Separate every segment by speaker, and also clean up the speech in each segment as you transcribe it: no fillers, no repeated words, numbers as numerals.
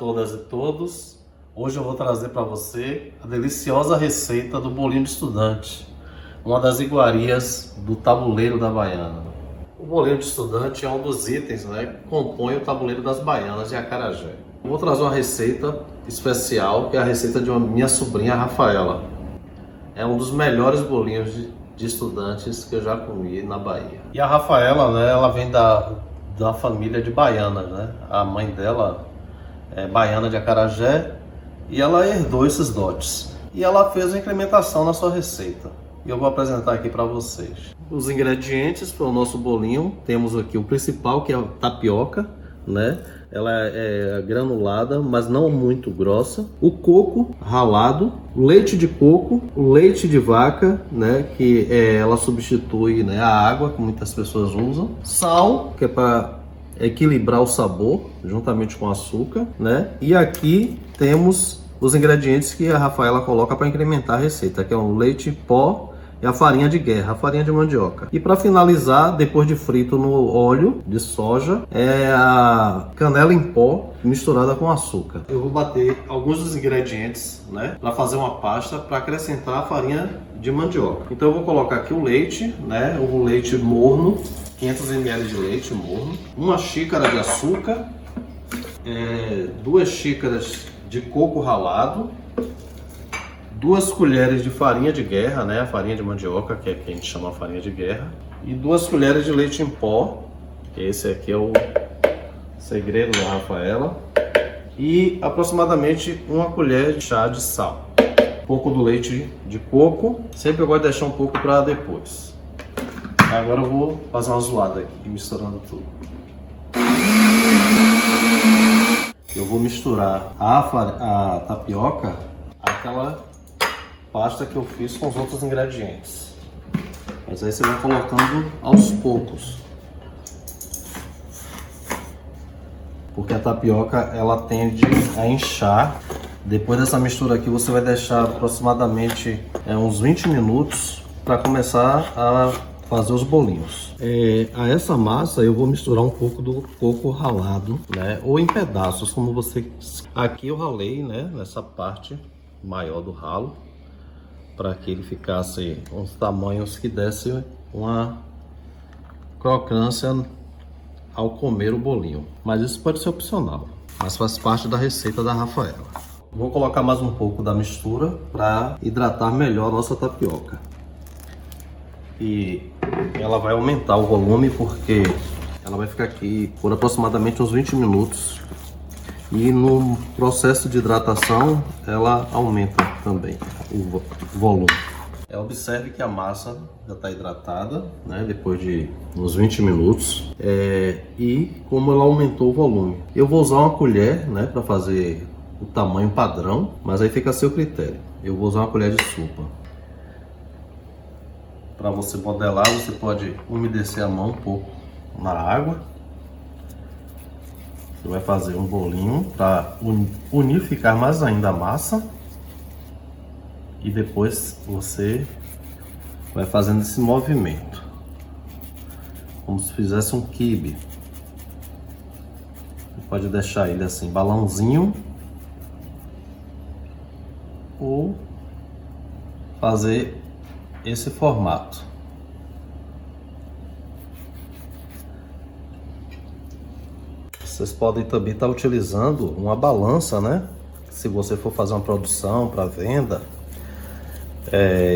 Speaker 1: todas e todos. Hoje eu vou trazer para você a deliciosa receita do bolinho de estudante, uma das iguarias do tabuleiro da baiana. O bolinho de estudante é um dos itens, que compõe o tabuleiro das baianas de acarajé. Eu vou trazer uma receita especial, que é a receita de uma minha sobrinha Rafaela. É um dos melhores bolinhos de estudantes que eu já comi na Bahia. E a Rafaela, ela vem da família de baianas, A mãe dela é baiana de acarajé e ela herdou esses dotes. E ela fez uma incrementação na sua receita. E eu vou apresentar aqui para vocês. Os ingredientes para o nosso bolinho, temos aqui o principal, que é a tapioca, Ela é granulada, mas não muito grossa. O coco ralado, leite de coco, leite de vaca, que ela substitui a água que muitas pessoas usam. Sal, que é para equilibrar o sabor, juntamente com açúcar, E aqui temos os ingredientes que a Rafaela coloca para incrementar a receita, que é o leite em pó e a farinha de guerra, a farinha de mandioca. E para finalizar, depois de frito no óleo de soja, é a canela em pó misturada com açúcar. Eu vou bater alguns dos ingredientes, para fazer uma pasta para acrescentar a farinha de mandioca. Então eu vou colocar aqui o leite, o leite morno, 500 ml de leite morno, uma xícara de açúcar, 2 xícaras de coco ralado, 2 colheres de farinha de guerra, a farinha de mandioca, que é que a gente chama farinha de guerra, e 2 colheres de leite em pó, que esse aqui é o segredo da Rafaela, e aproximadamente 1 colher de chá de sal. Um pouco do leite de coco, sempre eu gosto de deixar um pouco para depois. Agora eu vou fazer uma zoada aqui, misturando tudo. Eu vou misturar a tapioca, aquela pasta que eu fiz com os outros ingredientes. Mas aí você vai colocando aos poucos. Porque a tapioca ela tende a inchar. Depois dessa mistura aqui você vai deixar aproximadamente uns 20 minutos para começar a fazer os bolinhos. A essa massa eu vou misturar um pouco do coco ralado, ou em pedaços, como você... Aqui eu ralei, nessa parte maior do ralo, para que ele ficasse uns tamanhos que desse uma crocância ao comer o bolinho. Mas isso pode ser opcional, mas faz parte da receita da Rafaela. Vou colocar mais um pouco da mistura para hidratar melhor a nossa tapioca. E ela vai aumentar o volume porque ela vai ficar aqui por aproximadamente uns 20 minutos. E no processo de hidratação ela aumenta também o volume. Observe que a massa já está hidratada, depois de uns 20 minutos. E como ela aumentou o volume. Eu vou usar uma colher, para fazer o tamanho padrão, mas aí fica a seu critério. Eu vou usar uma colher de sopa. Para você modelar, você pode umedecer a mão um pouco na água. Você vai fazer um bolinho para unificar mais ainda a massa. E depois você vai fazendo esse movimento, como se fizesse um quibe. Você pode deixar ele assim, balãozinho, ou fazer esse formato. Vocês podem também estar utilizando uma balança, Se você for fazer uma produção para venda,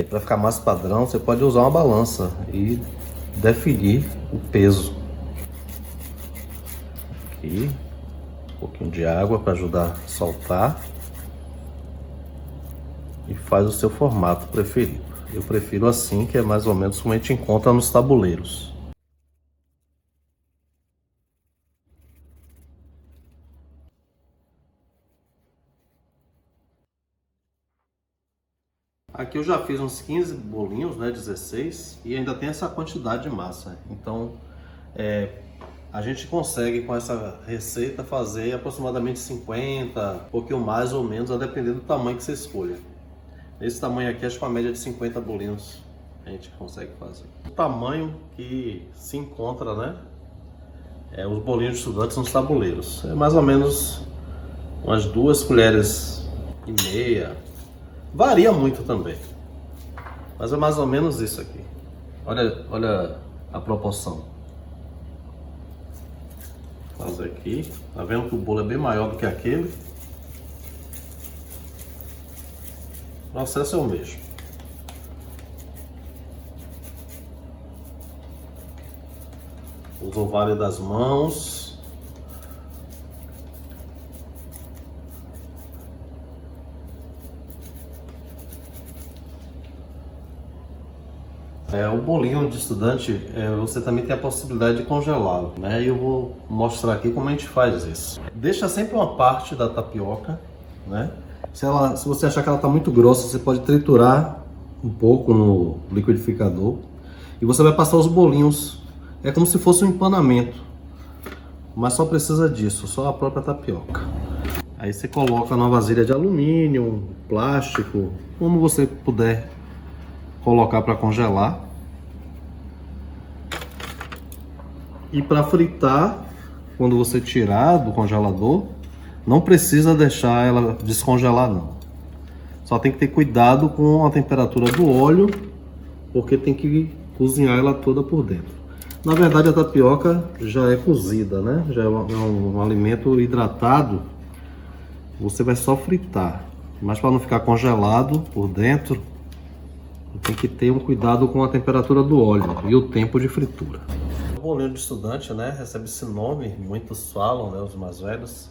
Speaker 1: para ficar mais padrão, você pode usar uma balança e definir o peso. Aqui, um pouquinho de água para ajudar a soltar. E faz o seu formato preferido. Eu prefiro assim, que é mais ou menos como a gente encontra nos tabuleiros. Aqui eu já fiz uns 15 bolinhos, 16, e ainda tem essa quantidade de massa. Então, a gente consegue com essa receita fazer aproximadamente 50, um pouquinho mais ou menos, a depender do tamanho que você escolha. Esse tamanho aqui, acho que é uma média de 50 bolinhos a gente consegue fazer. O tamanho que se encontra, os bolinhos de estudantes nos tabuleiros. É mais ou menos umas 2,5 colheres. Varia muito também, mas é mais ou menos isso aqui. Olha a proporção. Faz aqui, tá vendo que o bolo é bem maior do que aquele? O processo é o mesmo. Usa o vale das mãos. O bolinho de estudante, você também tem a possibilidade de congelá-lo, né? E eu vou mostrar aqui como a gente faz isso. Deixa sempre uma parte da tapioca, né? Se você achar que ela está muito grossa, você pode triturar um pouco no liquidificador e você vai passar os bolinhos. É como se fosse um empanamento, mas só precisa disso, só a própria tapioca. Aí você coloca numa vasilha de alumínio, plástico, como você puder colocar para congelar. E para fritar, quando você tirar do congelador, não precisa deixar ela descongelar não. Só tem que ter cuidado com a temperatura do óleo, porque tem que cozinhar ela toda por dentro. Na verdade a tapioca já é cozida, né? Já é um alimento hidratado. Você vai só fritar, mas para não ficar congelado por dentro, tem que ter um cuidado com a temperatura do óleo e o tempo de fritura. O bolinho de estudante, né, recebe esse nome, muitos falam, né, os mais velhos,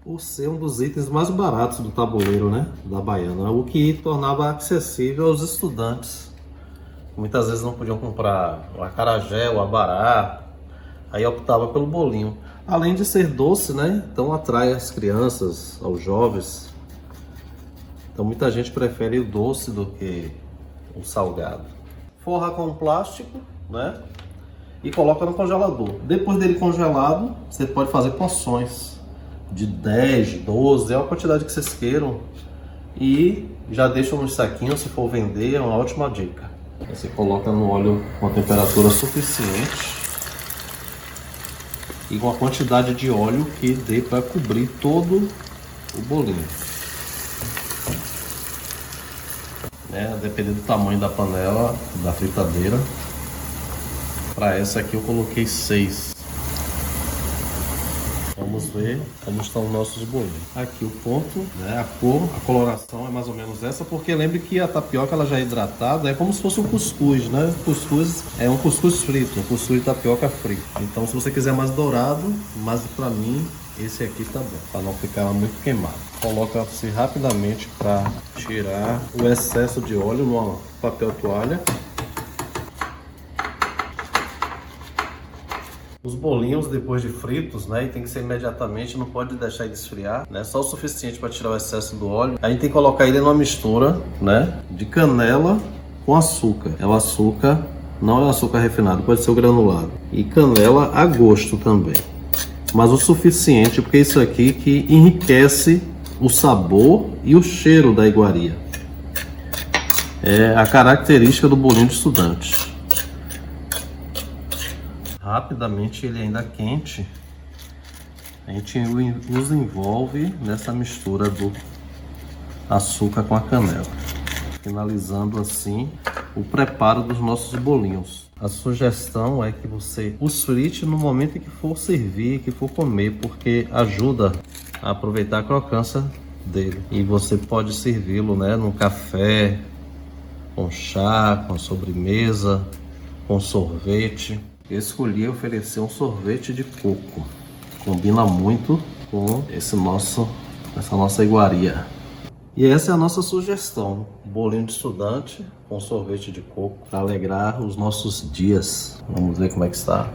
Speaker 1: por ser um dos itens mais baratos do tabuleiro, né, da Baiana, o que tornava acessível aos estudantes. Muitas vezes não podiam comprar o acarajé, o abará, aí optava pelo bolinho. Além de ser doce, né, então atrai as crianças, aos jovens. Então muita gente prefere o doce do que o salgado. Forra com plástico, né? E coloca no congelador. Depois dele congelado, você pode fazer porções de 10, 12, é a quantidade que vocês queiram. E já deixa nos saquinhos, se for vender, é uma ótima dica. Você coloca no óleo com a temperatura suficiente e com a quantidade de óleo que dê para cobrir todo o bolinho. Dependendo do tamanho da panela, da fritadeira. Para essa aqui eu coloquei 6. Vamos ver como estão os nossos bolinhos. Aqui o ponto, né? A cor, a coloração é mais ou menos essa, porque lembre que a tapioca ela já é hidratada, é como se fosse um cuscuz, né? Cuscuz é um cuscuz frito, um cuscuz de tapioca frito. Então se você quiser mais dourado, mas para mim esse aqui tá bom, para não ficar muito queimado. Coloca-se rapidamente para tirar o excesso de óleo no papel toalha. Os bolinhos depois de fritos, né, tem que ser imediatamente, não pode deixar ele esfriar, né, só o suficiente para tirar o excesso do óleo. Aí tem que colocar ele numa mistura, né, de canela com açúcar. É o açúcar, não é o açúcar refinado, pode ser o granulado. E canela a gosto também. Mas o suficiente, porque isso aqui que enriquece o sabor e o cheiro da iguaria. É a característica do bolinho de estudante. Rapidamente, ele ainda quente, a gente os envolve nessa mistura do açúcar com a canela, finalizando assim o preparo dos nossos bolinhos. A sugestão é que você os frite no momento em que for servir, que for comer, porque ajuda a aproveitar a crocância dele. E você pode servi-lo, né, num café, com chá, com sobremesa, com sorvete. Eu escolhi oferecer um sorvete de coco. Combina muito com essa nossa iguaria. E essa é a nossa sugestão. Bolinho de estudante com sorvete de coco para alegrar os nossos dias. Vamos ver como é que está.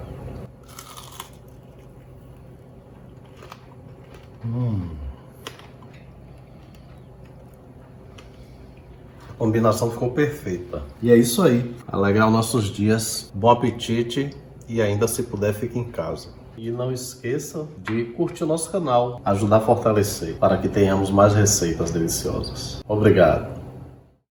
Speaker 1: A combinação ficou perfeita. E é isso aí. Alegrar os nossos dias. Bom apetite. E ainda, se puder, fique em casa. E não esqueça de curtir o nosso canal, ajudar a fortalecer, para que tenhamos mais receitas deliciosas. Obrigado!